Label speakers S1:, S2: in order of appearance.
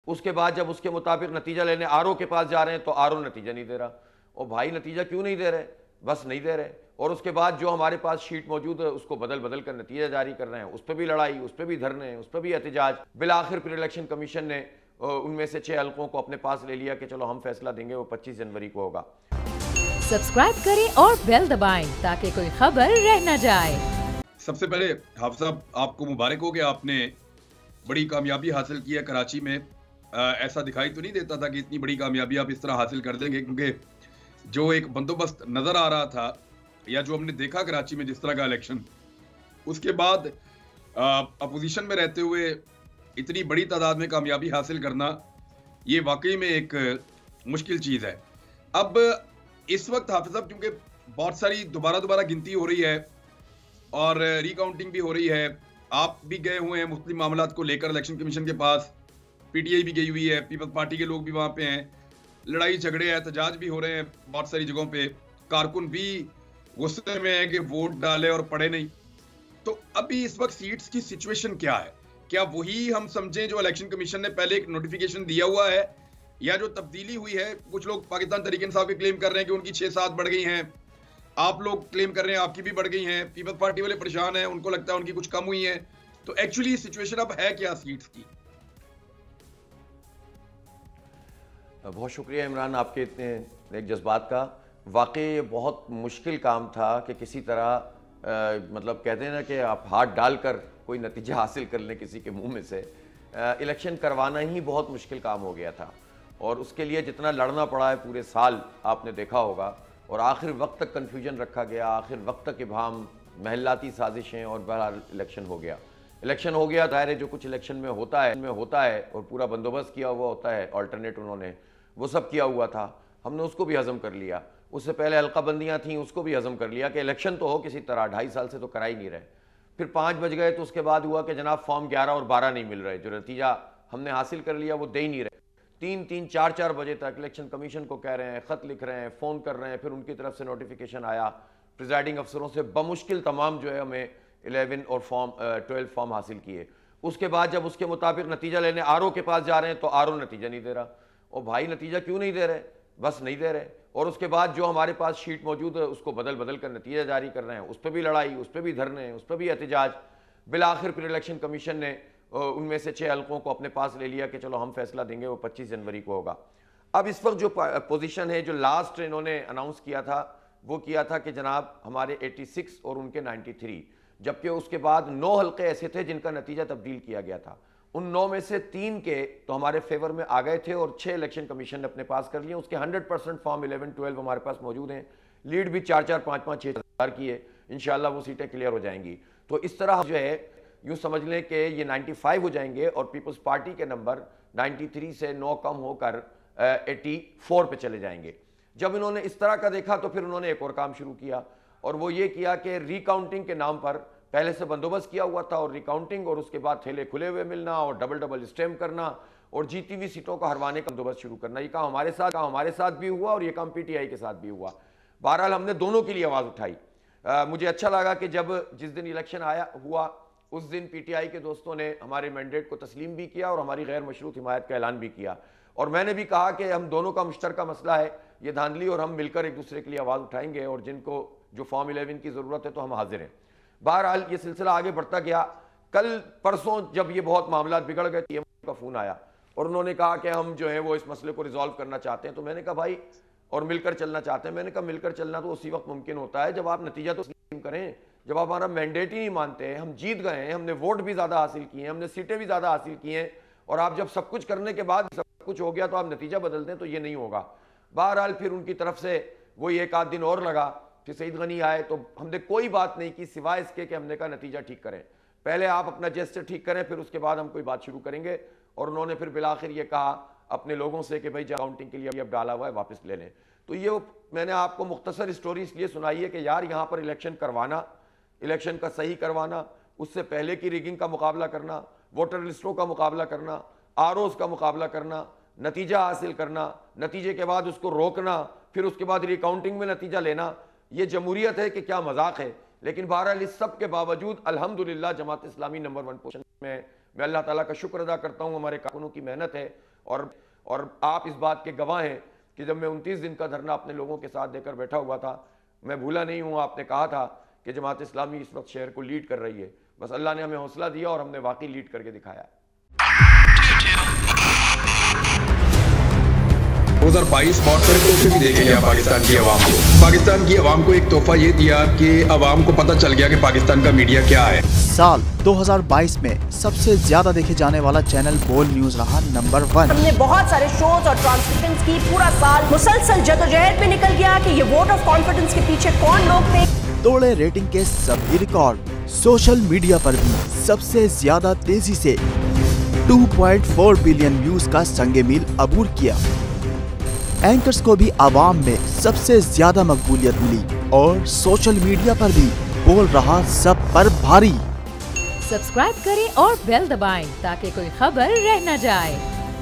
S1: उसके बाद जब उसके मुताबिक नतीजा लेने आरओ के पास जा रहे हैं तो आरओ नतीजा नहीं दे रहा। और भाई नतीजा क्यों नहीं दे रहे? बस नहीं दे रहे। और उसके बाद जो हमारे पास शीट मौजूद है उसको बदल बदल कर नतीजा जारी कर रहे हैं, उस पर भी लड़ाई, उस पर भी धरने, उस पर भी एहतजाज। बिलाखिर फिर इलेक्शन कमीशन ने उनमें से 6 हल्कों को अपने पास ले लिया कि चलो हम फैसला देंगे, वो 25 जनवरी को होगा।
S2: सब्सक्राइब करें और बेल दबाएं ताकि कोई खबर रह न जाए।
S3: सबसे पहले हाफिज साहब आपको मुबारक हो कि आपने बड़ी कामयाबी हासिल की है कराची में। ऐसा दिखाई तो नहीं देता था कि इतनी बड़ी कामयाबी आप इस तरह हासिल कर देंगे, क्योंकि जो एक बंदोबस्त नजर आ रहा था या जो हमने देखा कराची में जिस तरह का इलेक्शन, उसके बाद अपोजिशन में रहते हुए इतनी बड़ी तादाद में कामयाबी हासिल करना ये वाकई में एक मुश्किल चीज़ है। अब इस वक्त हाफिज साहब क्योंकि बहुत सारी दोबारा गिनती हो रही है और रिकाउंटिंग भी हो रही है, आप भी गए हुए हैं मुख्तलिफ मामलात को लेकर इलेक्शन कमीशन के पास, पीटीआई भी गई हुई है, पीपल्स पार्टी के लोग भी वहाँ पे हैं, लड़ाई झगड़े एहतजाज भी हो रहे हैं बहुत सारी जगहों पे, कारकुन भी गुस्से में है कि वोट डाले और पड़े नहीं। तो अभी इस वक्त सीट्स की सिचुएशन क्या है? क्या वही हम समझें जो इलेक्शन कमीशन ने पहले एक नोटिफिकेशन दिया हुआ है, या जो तब्दीली हुई है? कुछ लोग पाकिस्तान तहरीक इंसाफ के क्लेम कर रहे हैं कि उनकी 6-7 बढ़ गई हैं, आप लोग क्लेम कर रहे हैं आपकी भी बढ़ गई हैं, पीपल्स पार्टी वाले परेशान हैं, उनको लगता है उनकी कुछ कम हुई है। तो एक्चुअली सिचुएशन अब है क्या सीट्स की?
S1: बहुत शुक्रिया इमरान आपके इतने नेक जज्बात का। वाकई ये बहुत मुश्किल काम था कि किसी तरह मतलब कहते हैं ना कि आप हाथ डालकर कोई नतीजा हासिल कर लें किसी के मुंह में से। इलेक्शन करवाना ही बहुत मुश्किल काम हो गया था और उसके लिए जितना लड़ना पड़ा है पूरे साल आपने देखा होगा, और आखिर वक्त तक कन्फ्यूजन रखा गया, आखिर वक्त तक इबाहम, महलाती साजिशें, और बहरहाल इलेक्शन हो गया। इलेक्शन हो गया, दायरे जो कुछ इलेक्शन में होता है और पूरा बंदोबस्त किया हुआ होता है, अल्टरनेट उन्होंने वो सब किया हुआ था, हमने उसको भी हज़म कर लिया। उससे पहले हल्काबंदियाँ थीं, उसको भी हज़म कर लिया कि इलेक्शन तो हो किसी तरह, 2.5 साल से तो करा ही नहीं रहे। फिर 5 बज गए तो उसके बाद हुआ कि जनाब फॉर्म 11 और 12 नहीं मिल रहे, जो नतीजा हमने हासिल कर लिया वो दे ही नहीं रहे। 3-3, 4-4 बजे तक इलेक्शन कमीशन को कह रहे हैं, ख़त लिख रहे हैं, फ़ोन कर रहे हैं, फिर उनकी तरफ से नोटिफिकेशन आया प्रिजाइडिंग अफसरों से, बमुश्किल तमाम जो है हमें 11 और 12 फॉर्म हासिल किए। उसके बाद जब उसके मुताबिक नतीजा लेने आरओ के पास जा रहे हैं तो आरओ नतीजा नहीं दे रहा। और भाई नतीजा क्यों नहीं दे रहे? बस नहीं दे रहे। और उसके बाद जो हमारे पास शीट मौजूद है उसको बदल बदल कर नतीजा जारी कर रहे हैं, उस पर भी लड़ाई, उस पर भी धरने, उस पर भी एहतजाज। बिलाखिर फिर इलेक्शन कमीशन ने उनमें से 6 हल्कों को अपने पास ले लिया कि चलो हम फैसला देंगे, वो 25 जनवरी को होगा। अब इस वक्त जो पोजीशन है, जो लास्ट इन्होंने अनाउंस किया था वो किया था कि जनाब हमारे 86 और उनके 93, जबकि उसके बाद 9 हल्के ऐसे थे जिनका नतीजा तब्दील किया गया था। उन 9 में से 3 के तो हमारे फेवर में आ गए थे और 6 इलेक्शन कमीशन ने अपने पास कर लिए। उसके 100% फॉर्म 11-12 हमारे पास मौजूद हैं। लीड भी 4-4, 5-5, 6 हज़ार की है। इंशाल्लाह वो सीटें क्लियर हो जाएंगी। तो इस तरह जो है यूँ समझ लें कि ये 95 हो जाएंगे और पीपल्स पार्टी के नंबर 93 से 9 कम होकर 84 पे चले जाएंगे। जब इन्होंने इस तरह का देखा तो फिर उन्होंने एक और काम शुरू किया, और वो ये किया कि रिकाउंटिंग के नाम पर पहले से बंदोबस्त किया हुआ था, और रिकाउंटिंग और उसके बाद थैले खुले हुए मिलना और डबल स्टैम्प करना और जीती हुई सीटों को हरवाने का बंदोबस्त शुरू करना। ये काम हमारे साथ भी हुआ और ये काम पीटीआई के साथ भी हुआ। बहरहाल हमने दोनों के लिए आवाज़ उठाई। मुझे अच्छा लगा कि जिस दिन इलेक्शन हुआ उस दिन पीटीआई के दोस्तों ने हमारे मैंडेट को तस्लीम भी किया और हमारी गैर मशरूत हिमायत का ऐलान भी किया। और मैंने भी कहा कि हम दोनों का मुश्तरका मसला है ये धांधली, और हम मिलकर एक दूसरे के लिए आवाज़ उठाएंगे, और जिनको जो फॉर्म 11 की ज़रूरत है तो हम हाजिर हैं। बहरहाल ये सिलसिला आगे बढ़ता गया। कल परसों जब ये बहुत मामला बिगड़ गए, पीएम का फ़ोन आया और उन्होंने कहा कि हम जो है वो इस मसले को रिजॉल्व करना चाहते हैं। तो मैंने कहा भाई, और मिलकर चलना चाहते हैं। मैंने कहा मिलकर चलना तो उसी वक्त मुमकिन होता है जब आप नतीजा तो तस्लीम करें। जब आप हमारा मैंडेट ही नहीं मानते हैं, हम जीत गए हैं, हमने वोट भी ज़्यादा हासिल किए हैं, हमने सीटें भी ज़्यादा हासिल की हैं, और आप जब सब कुछ करने के बाद सब कुछ हो गया तो आप नतीजा बदल दें, तो ये नहीं होगा। बहरहाल फिर उनकी तरफ से वही 1 आध दिन और लगा कि सईद गनी आए, तो हमने कोई बात नहीं की सिवाय इसके कि हमने कहा नतीजा ठीक करें, पहले आप अपना जेस्चर ठीक करें, फिर उसके बाद हम कोई बात शुरू करेंगे। और उन्होंने फिर बिलाखिर ये कहा अपने लोगों से कि भाई जो काउंटिंग के लिए अब डाला हुआ है वापस ले लें। तो ये मैंने आपको मुख्तसर स्टोरी इसलिए सुनाई है कि यार यहाँ पर इलेक्शन करवाना, इलेक्शन का सही करवाना, उससे पहले की रिगिंग का मुकाबला करना, वोटर लिस्टों का मुकाबला करना, आरओज़ का मुकाबला करना, नतीजा हासिल करना, नतीजे के बाद उसको रोकना, फिर उसके बाद रिकाउंटिंग में नतीजा लेना, ये जमहूरियत है कि क्या मजाक है। लेकिन बहरहाल इस सब के बावजूद अल्हम्दुलिल्लाह जमात इस्लामी नंबर 1 पोजीशन में। मैं अल्लाह ताला का शुक्र अदा करता हूँ, हमारे कारकुनों की मेहनत है, और आप इस बात के गवाह हैं कि जब मैं 29 दिन का धरना अपने लोगों के साथ देकर बैठा हुआ था, मैं भूला नहीं हूँ, आपने कहा था कि जमात इस्लामी इस वक्त शहर को लीड कर रही है। बस अल्लाह ने हमें हौसला दिया और हमने वाकई लीड करके दिखाया।
S3: 2022 बहुत सारे तोहफे भी देखे गया पाकिस्तान की आवाम को। पाकिस्तान की आवाम को एक तोहफा ये दिया कि आवाम को पता चल गया कि पाकिस्तान का मीडिया क्या है।
S4: साल 2022 में सबसे ज्यादा देखे जाने वाला चैनल बोल न्यूज रहा नंबर 1।
S5: हमने बहुत सारे शोज और ट्रांसमिशंस की, पूरा साल मुसलसल जदोजहद में निकल गया कि ये वोट ऑफ कॉन्फिडेंस के पीछे कौन लोग थे।
S4: तोड़े रेटिंग के सभी रिकॉर्ड। सोशल मीडिया पर भी सबसे ज्यादा तेजी से 2.4 बिलियन व्यूज का संगे मील अबूर किया। एंकर्स को भी आवाम में सबसे ज्यादा मकबूलियत मिली और सोशल मीडिया पर भी बोल रहा सब पर भारी।
S2: सब्सक्राइब करें और बेल दबाएं ताकि कोई खबर रह न जाए।